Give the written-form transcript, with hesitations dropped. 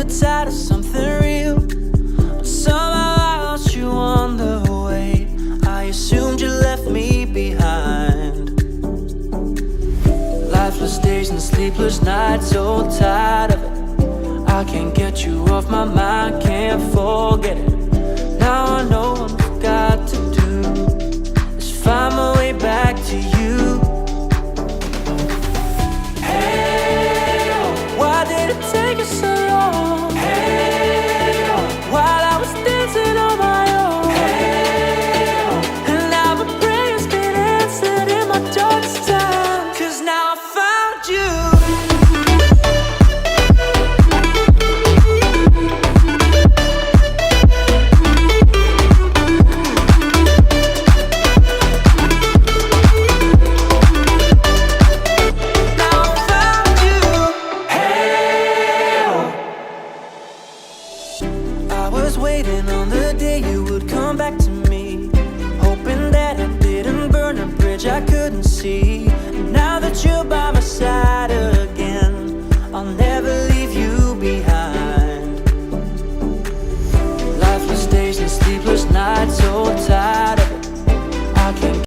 the tide of something real, but somehow I lost you on the way. I assumed you left me behind. Lifeless days and sleepless nights, so tired of it. I can't get you off my mind, can't forget it. Now I know what I've got to do is find my way back to you. Hey, why did it take us so long? Hey, while I was dancing on my own. Hey, and now my prayer's been answered in my darkest time, 'cause now I found you. Waiting on the day you would come back to me, hoping that I didn't burn a bridge I couldn't see.